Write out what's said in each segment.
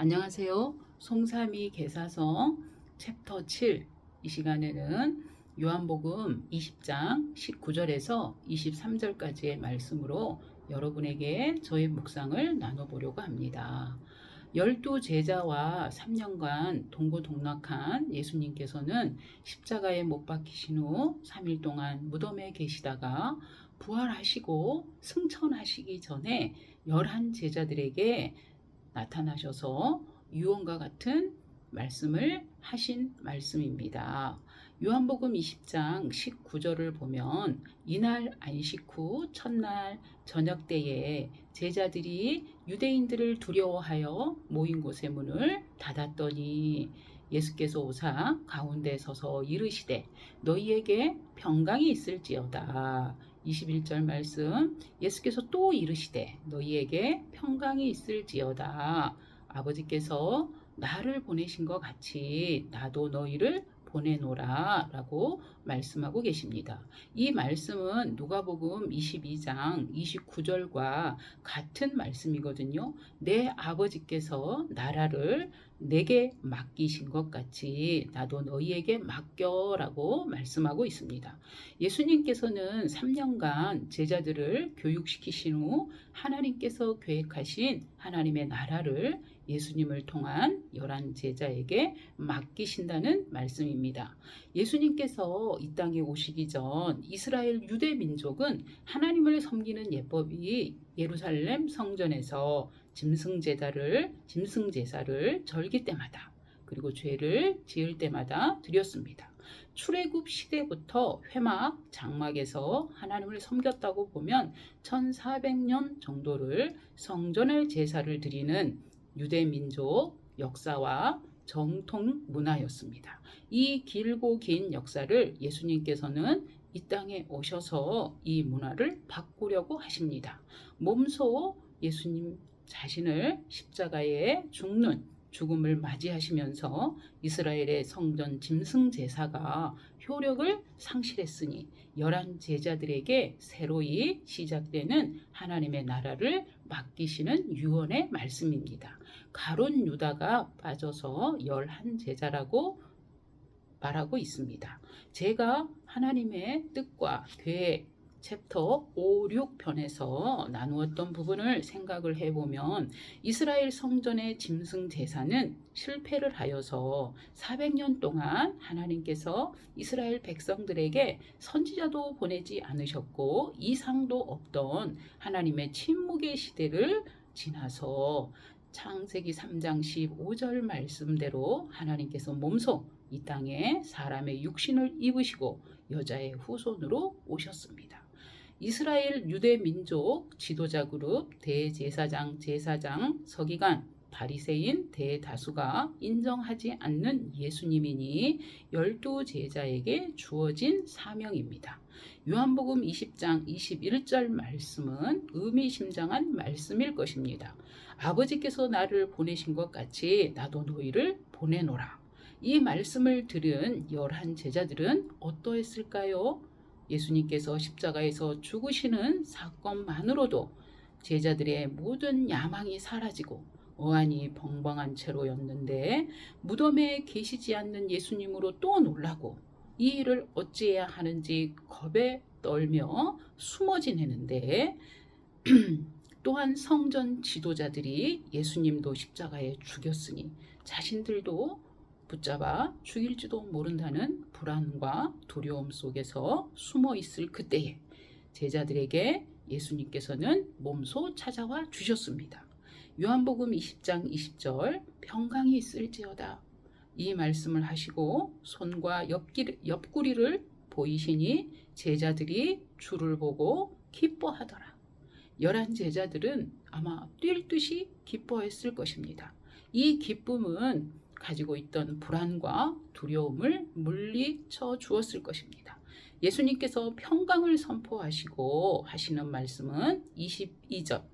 안녕하세요. 송삼이 계사성 챕터 7. 이 시간에는 요한복음 20장 19절에서 23절까지의 말씀으로 여러분에게 저의 묵상을 나눠보려고 합니다. 12제자와 3년간 동고동락한 예수님께서는 십자가에 못 박히신 후 3일 동안 무덤에 계시다가 부활하시고 승천하시기 전에 11제자들에게 나타나셔서 유언과 같은 말씀을 하신 말씀입니다. 요한복음 20장 19절을 보면 이날 안식 후 첫날 저녁 때에 제자들이 유대인들을 두려워하여 모인 곳의 문을 닫았더니 예수께서 오사 가운데 서서 이르시되 너희에게 평강이 있을지어다. 21절 말씀, 예수께서 또 이르시되 너희에게 평강이 있을지어다. 아버지께서 나를 보내신 것 같이 나도 너희를 보내노라 라고 말씀하고 계십니다. 이 말씀은 누가복음 22장 29절과 같은 말씀이거든요. 내 아버지께서 나라를 내게 맡기신 것 같이 나도 너희에게 맡겨라고 말씀하고 있습니다. 예수님께서는 3년간 제자들을 교육시키신 후 하나님께서 계획하신 하나님의 나라를 예수님을 통한 11제자에게 맡기신다는 말씀입니다. 예수님께서 이 땅에 오시기 전 이스라엘 유대 민족은 하나님을 섬기는 예법이 예루살렘 성전에서 짐승제사를 절기 때마다 그리고 죄를 지을 때마다 드렸습니다. 출애굽 시대부터 회막, 장막에서 하나님을 섬겼다고 보면 1400년 정도를 성전의 제사를 드리는 유대 민족 역사와 정통 문화였습니다. 이 길고 긴 역사를 예수님께서는 이 땅에 오셔서 이 문화를 바꾸려고 하십니다. 몸소 예수님 자신을 십자가에 죽음을 맞이하시면서 이스라엘의 성전 짐승 제사가 효력을 상실했으니 11제자들에게 새로이 시작되는 하나님의 나라를 맡기시는 유언의 말씀입니다. 가룟 유다가 빠져서 11제자라고 말하고 있습니다. 제가 하나님의 뜻과 계획 챕터 5, 6편에서 나누었던 부분을 생각을 해보면 이스라엘 성전의 짐승 제사는 실패를 하여서 400년 동안 하나님께서 이스라엘 백성들에게 선지자도 보내지 않으셨고 이상도 없던 하나님의 침묵의 시대를 지나서 창세기 3장 15절 말씀대로 하나님께서 몸소 이 땅에 사람의 육신을 입으시고 여자의 후손으로 오셨습니다. 이스라엘 유대 민족 지도자 그룹 대제사장, 제사장, 서기관, 바리새인 대다수가 인정하지 않는 예수님이니 12제자에게 주어진 사명입니다. 요한복음 20장 21절 말씀은 의미심장한 말씀일 것입니다. 아버지께서 나를 보내신 것 같이 나도 너희를 보내노라. 이 말씀을 들은 11제자들은 어떠했을까요? 예수님께서 십자가에서 죽으시는 사건만으로도 제자들의 모든 야망이 사라지고 어안이 벙벙한 채로였는데 무덤에 계시지 않는 예수님으로 또 놀라고 이 일을 어찌해야 하는지 겁에 떨며 숨어 지내는데 또한 성전 지도자들이 예수님도 십자가에 죽였으니 자신들도 붙잡아 죽일지도 모른다는 불안과 두려움 속에서 숨어 있을 그때에 제자들에게 예수님께서는 몸소 찾아와 주셨습니다. 요한복음 20장 20절 평강이 있을지어다. 이 말씀을 하시고 손과 옆구리를 보이시니 제자들이 주를 보고 기뻐하더라. 11제자들은 아마 뛸 듯이 기뻐했을 것입니다. 이 기쁨은 가지고 있던 불안과 두려움을 물리쳐 주었을 것입니다. 예수님께서 평강을 선포하시고 하시는 말씀은 22절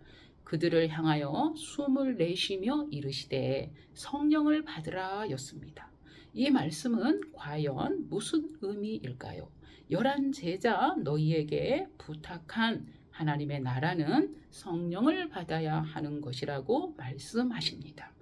그들을 향하여 숨을 내쉬며 이르시되 성령을 받으라 였습니다. 이 말씀은 과연 무슨 의미일까요? 11제자 너희에게 부탁한 하나님의 나라는 성령을 받아야 하는 것이라고 말씀하십니다.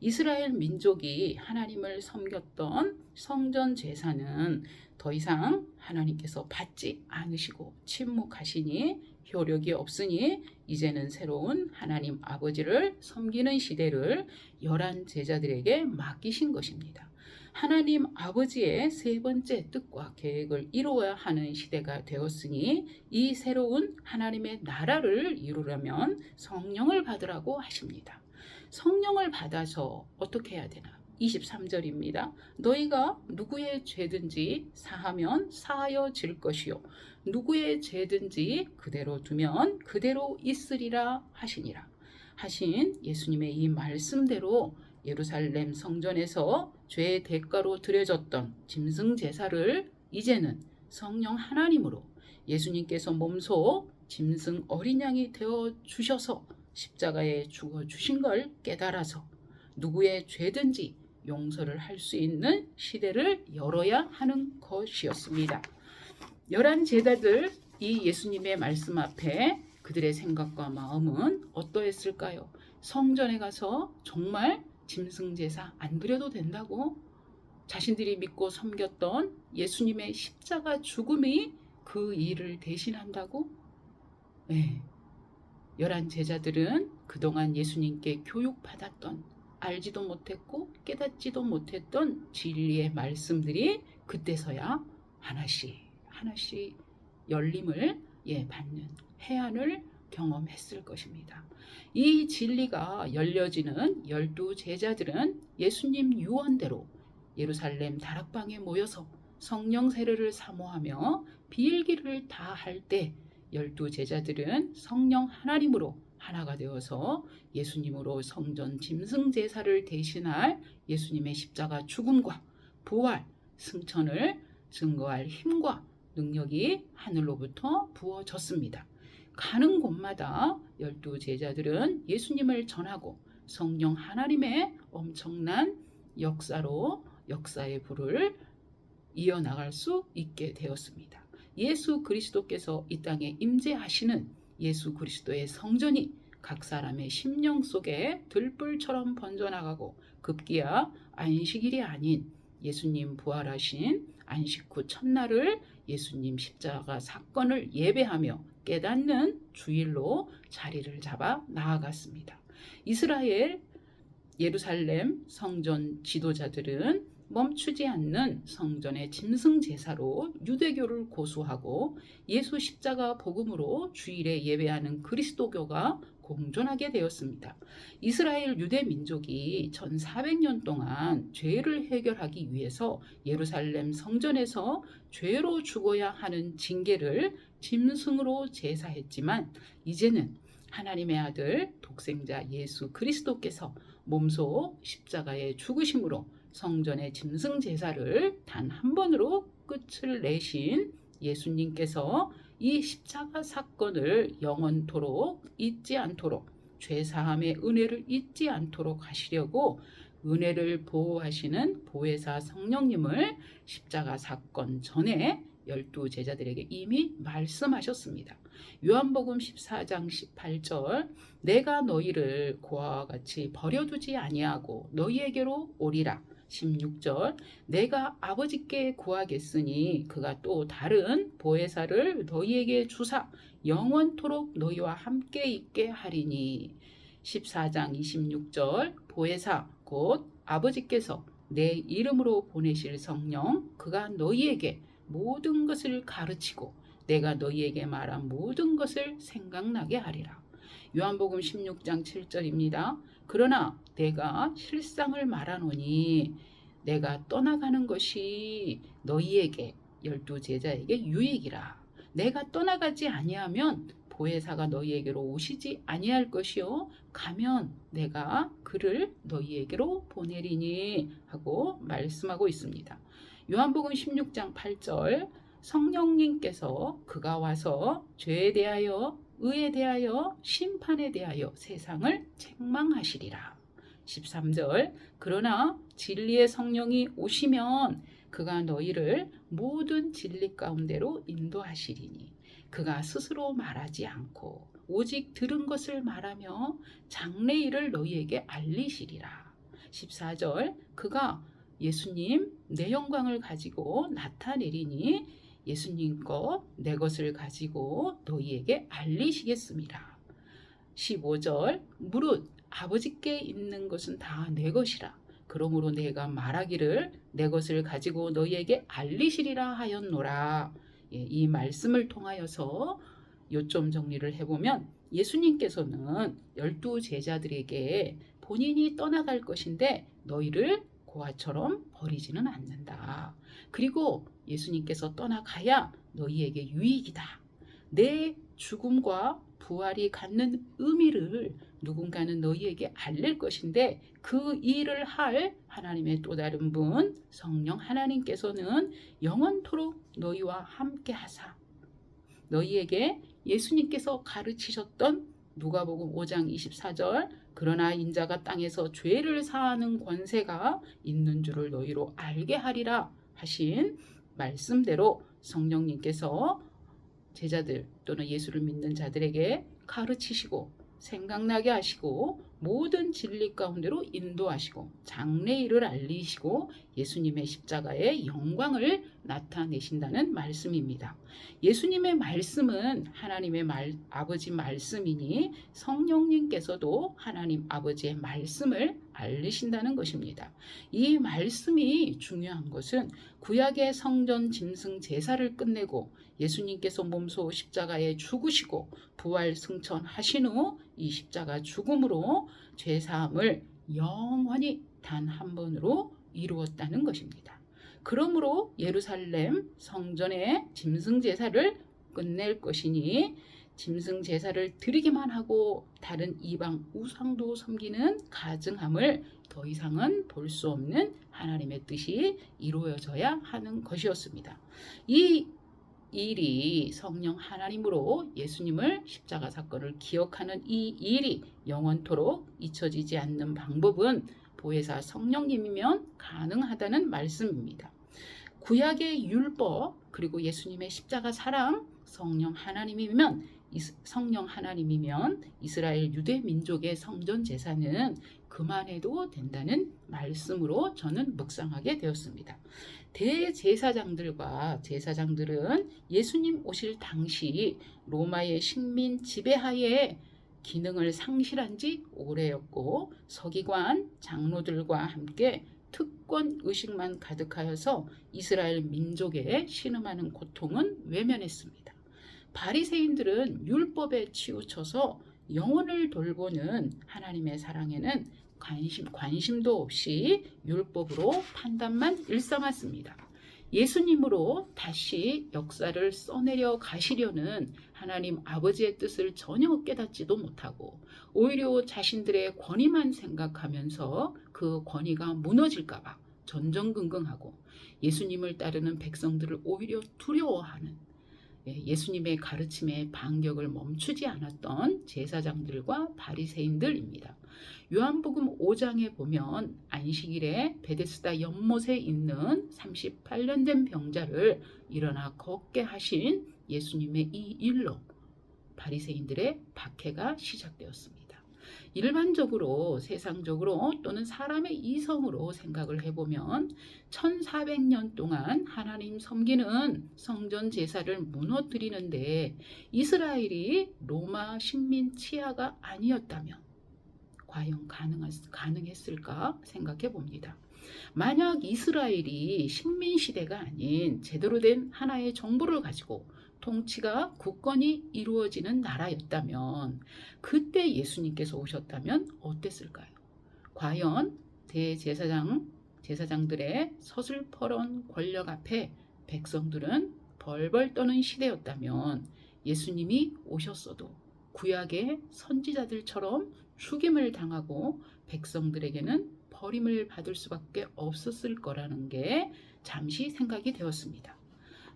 이스라엘 민족이 하나님을 섬겼던 성전 제사는 더 이상 하나님께서 받지 않으시고 침묵하시니 효력이 없으니 이제는 새로운 하나님 아버지를 섬기는 시대를 열한 제자들에게 맡기신 것입니다. 하나님 아버지의 세 번째 뜻과 계획을 이루어야 하는 시대가 되었으니 이 새로운 하나님의 나라를 이루려면 성령을 받으라고 하십니다. 성령을 받아서 어떻게 해야 되나? 23절입니다. 너희가 누구의 죄든지 사하면 사하여질 것이요 누구의 죄든지 그대로 두면 그대로 있으리라 하시니라. 하신 예수님의 이 말씀대로 예루살렘 성전에서 죄의 대가로 드려졌던 짐승 제사를 이제는 성령 하나님으로 예수님께서 몸소 짐승 어린 양이 되어 주셔서 십자가에 죽어 주신 걸 깨달아서 누구의 죄든지 용서를 할 수 있는 시대를 열어야 하는 것이었습니다. 열한 제자들 이 예수님의 말씀 앞에 그들의 생각과 마음은 어떠했을까요? 성전에 가서 정말 짐승 제사 안 드려도 된다고? 자신들이 믿고 섬겼던 예수님의 십자가 죽음이 그 일을 대신한다고? 네. 열한 제자들은 그동안 예수님께 교육받았던 알지도 못했고 깨닫지도 못했던 진리의 말씀들이 그때서야 하나씩 열림을 받는 해안을 경험했을 것입니다. 이 진리가 열려지는 12 제자들은 예수님 유언대로 예루살렘 다락방에 모여서 성령 세례를 사모하며 비일기를 다 할 때 12 제자들은 성령 하나님으로 하나가 되어서 예수님으로 성전 짐승 제사를 대신할 예수님의 십자가 죽음과 부활, 승천을 증거할 힘과 능력이 하늘로부터 부어졌습니다. 가는 곳마다 12 제자들은 예수님을 전하고 성령 하나님의 엄청난 역사로 역사의 불을 이어나갈 수 있게 되었습니다. 예수 그리스도께서 이 땅에 임재하시는 예수 그리스도의 성전이 각 사람의 심령 속에 들불처럼 번져나가고 급기야 안식일이 아닌 예수님 부활하신 안식 후 첫날을 예수님 십자가 사건을 예배하며 깨닫는 주일로 자리를 잡아 나아갔습니다. 이스라엘 예루살렘 성전 지도자들은 멈추지 않는 성전의 짐승 제사로 유대교를 고수하고 예수 십자가 복음으로 주일에 예배하는 그리스도교가 공존하게 되었습니다. 이스라엘 유대 민족이 1400년 동안 죄를 해결하기 위해서 예루살렘 성전에서 죄로 죽어야 하는 징계를 짐승으로 제사했지만 이제는 하나님의 아들 독생자 예수 그리스도께서 몸소 십자가에 죽으심으로 성전의 짐승 제사를 단 한 번으로 끝을 내신 예수님께서 이 십자가 사건을 영원토록 잊지 않도록 죄사함의 은혜를 잊지 않도록 하시려고 은혜를 보호하시는 보혜사 성령님을 십자가 사건 전에 12 제자들에게 이미 말씀하셨습니다. 요한복음 14장 18절 내가 너희를 고아와 같이 버려두지 아니하고 너희에게로 오리라. 16절 내가 아버지께 구하겠으니 그가 또 다른 보혜사를 너희에게 주사 영원토록 너희와 함께 있게 하리니. 14장 26절 보혜사 곧 아버지께서 내 이름으로 보내실 성령 그가 너희에게 모든 것을 가르치고 내가 너희에게 말한 모든 것을 생각나게 하리라. 요한복음 16장 7절입니다. 그러나 내가 실상을 말하노니 내가 떠나가는 것이 너희에게 12 제자에게 유익이라. 내가 떠나가지 아니하면 보혜사가 너희에게로 오시지 아니할 것이요 가면 내가 그를 너희에게로 보내리니 하고 말씀하고 있습니다. 요한복음 16장 8절 성령님께서 그가 와서 죄에 대하여 의에 대하여 심판에 대하여 세상을 책망하시리라. 13절 그러나 진리의 성령이 오시면 그가 너희를 모든 진리 가운데로 인도하시리니 그가 스스로 말하지 않고 오직 들은 것을 말하며 장래일을 너희에게 알리시리라. 14절 그가 예수님 내 영광을 가지고 나타내리니 예수님 거 내 것을 가지고 너희에게 알리시겠습니다. 15절 무릇 아버지께 있는 것은 다 내 것이라 그러므로 내가 말하기를 내 것을 가지고 너희에게 알리시리라 하였노라. 이 말씀을 통하여서 요점 정리를 해보면 예수님께서는 12 제자들에게 본인이 떠나갈 것인데 너희를 고아처럼 버리지는 않는다. 그리고 예수님께서 떠나가야 너희에게 유익이다. 내 죽음과 부활이 갖는 의미를 누군가는 너희에게 알릴 것인데 그 일을 할 하나님의 또 다른 분 성령 하나님께서는 영원토록 너희와 함께 하사 너희에게 예수님께서 가르치셨던 누가복음 5장 24절 그러나 인자가 땅에서 죄를 사하는 권세가 있는 줄을 너희로 알게 하리라 하신 말씀대로 성령님께서 제자들 또는 예수를 믿는 자들에게 가르치시고 생각나게 하시고 모든 진리 가운데로 인도하시고 장래일을 알리시고 예수님의 십자가의 영광을 나타내신다는 말씀입니다. 예수님의 말씀은 하나님의 아버지 말씀이니 성령님께서도 하나님 아버지의 말씀을 알리신다는 것입니다. 이 말씀이 중요한 것은 구약의 성전 짐승 제사를 끝내고 예수님께서 몸소 십자가에 죽으시고 부활 승천하신 후 이 십자가 죽음으로 죄사함을 영원히 단 한 번으로 이루었다는 것입니다. 그러므로 예루살렘 성전의 짐승 제사를 끝낼 것이니 짐승 제사를 드리기만 하고 다른 이방 우상도 섬기는 가증함을 더 이상은 볼 수 없는 하나님의 뜻이 이루어져야 하는 것이었습니다. 이 일이 성령 하나님으로 예수님을 십자가 사건을 기억하는 이 일이 영원토록 잊혀지지 않는 방법은 보혜사 성령님이면 가능하다는 말씀입니다. 구약의 율법 그리고 예수님의 십자가 사랑 성령 하나님이면 이스라엘 유대 민족의 성전 제사는 그만해도 된다는 말씀으로 저는 묵상하게 되었습니다. 대제사장들과 제사장들은 예수님 오실 당시 로마의 식민 지배하에 기능을 상실한 지 오래였고 서기관 장로들과 함께 특권 의식만 가득하여서 이스라엘 민족에 신음하는 고통은 외면했습니다. 바리새인들은 율법에 치우쳐서 영혼을 돌보는 하나님의 사랑에는 관심도 없이 율법으로 판단만 일삼았습니다. 예수님으로 다시 역사를 써내려 가시려는 하나님 아버지의 뜻을 전혀 깨닫지도 못하고 오히려 자신들의 권위만 생각하면서 그 권위가 무너질까 봐 전전긍긍하고 예수님을 따르는 백성들을 오히려 두려워하는 예수님의 가르침에 반격을 멈추지 않았던 제사장들과 바리새인들입니다. 요한복음 5장에 보면 안식일에 베데스다 연못에 있는 38년 된 병자를 일어나 걷게 하신 예수님의 이 일로 바리새인들의 박해가 시작되었습니다. 일반적으로 세상적으로 또는 사람의 이성으로 생각을 해보면 1400년 동안 하나님 섬기는 성전 제사를 무너뜨리는데 이스라엘이 로마 식민 치하가 아니었다면 과연 가능했을까 생각해 봅니다. 만약 이스라엘이 식민 시대가 아닌 제대로 된 하나의 정부를 가지고 통치가 굳건히 이루어지는 나라였다면 그때 예수님께서 오셨다면 어땠을까요? 과연 제사장들의 서슬퍼런 권력 앞에 백성들은 벌벌 떠는 시대였다면 예수님이 오셨어도 구약의 선지자들처럼 죽임을 당하고 백성들에게는 버림을 받을 수밖에 없었을 거라는 게 잠시 생각이 되었습니다.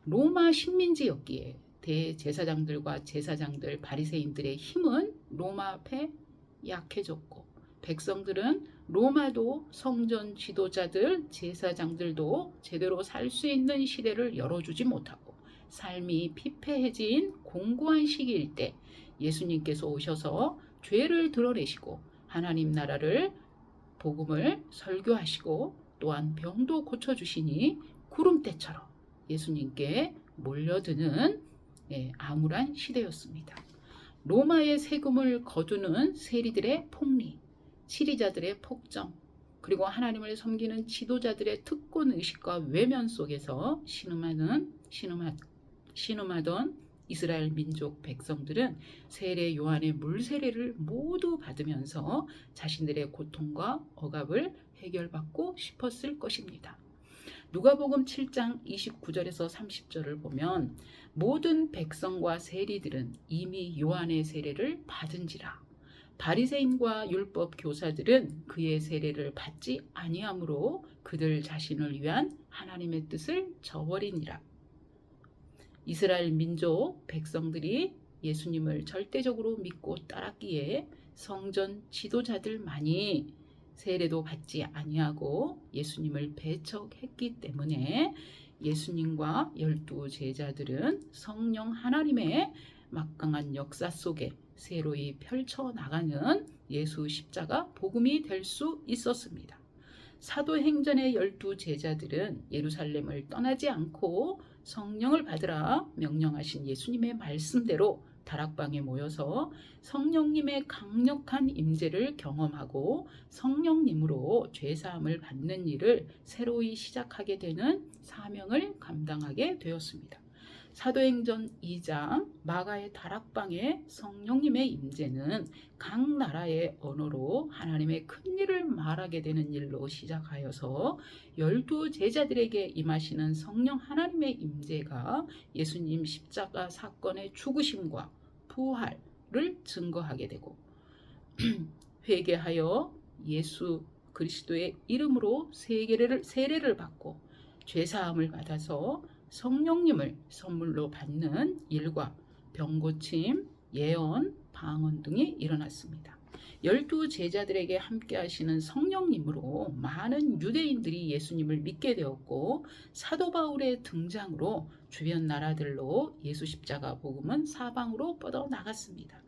로마 식민지였기에 대제사장들과 제사장들 바리새인들의 힘은 로마 앞에 약해졌고 백성들은 로마도 성전 지도자들 제사장들도 제대로 살 수 있는 시대를 열어주지 못하고 삶이 피폐해진 공고한 시기일 때 예수님께서 오셔서 죄를 드러내시고 하나님 나라를 복음을 설교하시고 또한 병도 고쳐주시니 구름대처럼 예수님께 몰려드는 암울한 시대였습니다. 로마의 세금을 거두는 세리들의 폭리, 치리자들의 폭정, 그리고 하나님을 섬기는 지도자들의 특권의식과 외면 속에서 신음하던 이스라엘 민족 백성들은 세례 요한의 물세례를 모두 받으면서 자신들의 고통과 억압을 해결받고 싶었을 것입니다. 누가복음 7장 29절에서 30절을 보면 모든 백성과 세리들은 이미 요한의 세례를 받은지라 바리새인과 율법 교사들은 그의 세례를 받지 아니하므로 그들 자신을 위한 하나님의 뜻을 저버리니라. 이스라엘 민족 백성들이 예수님을 절대적으로 믿고 따랐기에 성전 지도자들만이 세례도 받지 아니하고 예수님을 배척했기 때문에 예수님과 12 제자들은 성령 하나님의 막강한 역사 속에 새로이 펼쳐나가는 예수 십자가 복음이 될 수 있었습니다. 사도행전의 12 제자들은 예루살렘을 떠나지 않고 성령을 받으라 명령하신 예수님의 말씀대로 다락방에 모여서 성령님의 강력한 임재를 경험하고 성령님으로 죄사함을 받는 일을 새로이 시작하게 되는 사명을 감당하게 되었습니다. 사도행전 2장 마가의 다락방에 성령님의 임재는 각 나라의 언어로 하나님의 큰 일을 말하게 되는 일로 시작하여서 12 제자들에게 임하시는 성령 하나님의 임재가 예수님 십자가 사건의 죽으심과 부활을 증거하게 되고 회개하여 예수 그리스도의 이름으로 세례를 받고 죄사함을 받아서 성령님을 선물로 받는 일과 병고침, 예언, 방언 등이 일어났습니다. 12 제자들에게 함께 하시는 성령님으로 많은 유대인들이 예수님을 믿게 되었고 사도 바울의 등장으로 주변 나라들로 예수 십자가 복음은 사방으로 뻗어나갔습니다.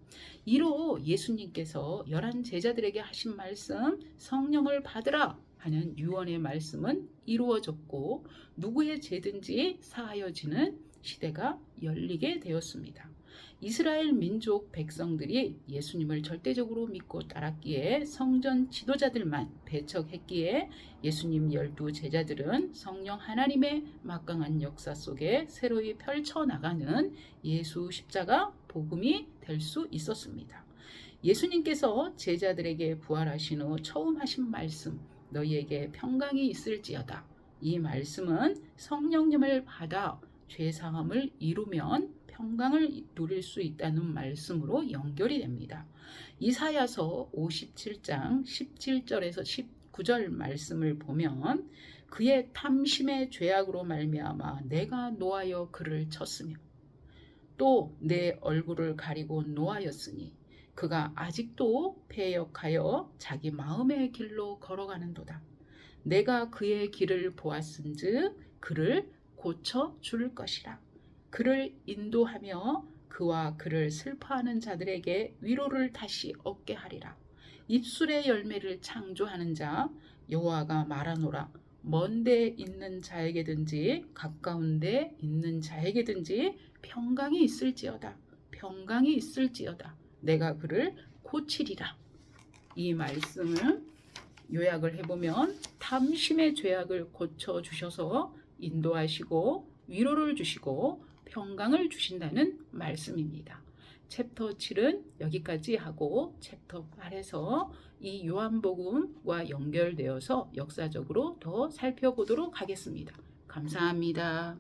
이로 예수님께서 11 제자들에게 하신 말씀 성령을 받으라 하는 유언의 말씀은 이루어졌고 누구의 죄든지 사하여지는 시대가 열리게 되었습니다. 이스라엘 민족 백성들이 예수님을 절대적으로 믿고 따랐기에 성전 지도자들만 배척했기에 예수님 12 제자들은 성령 하나님의 막강한 역사 속에 새로이 펼쳐나가는 예수 십자가 복음이 될 수 있었습니다. 예수님께서 제자들에게 부활하신 후 처음 하신 말씀 너희에게 평강이 있을지어다. 이 말씀은 성령님을 받아 죄사함을 이루면 평강을 누릴 수 있다는 말씀으로 연결이 됩니다. 이사야서 57장 17절에서 19절 말씀을 보면 그의 탐심의 죄악으로 말미암아 내가 노하여 그를 쳤으며 또 내 얼굴을 가리고 노하였으니 그가 아직도 패역하여 자기 마음의 길로 걸어가는도다. 내가 그의 길을 보았은즉 그를 고쳐줄 것이라. 그를 인도하며 그와 그를 슬퍼하는 자들에게 위로를 다시 얻게 하리라. 입술의 열매를 창조하는 자 여호와가 말하노라. 먼데 있는 자에게든지 가까운 데 있는 자에게든지 평강이 있을지어다. 평강이 있을지어다. 내가 그를 고치리라. 이 말씀을 요약을 해보면 탐심의 죄악을 고쳐주셔서 인도하시고 위로를 주시고 평강을 주신다는 말씀입니다. 챕터 7은 여기까지 하고 챕터 8에서 이 요한복음과 연결되어서 역사적으로 더 살펴보도록 하겠습니다. 감사합니다.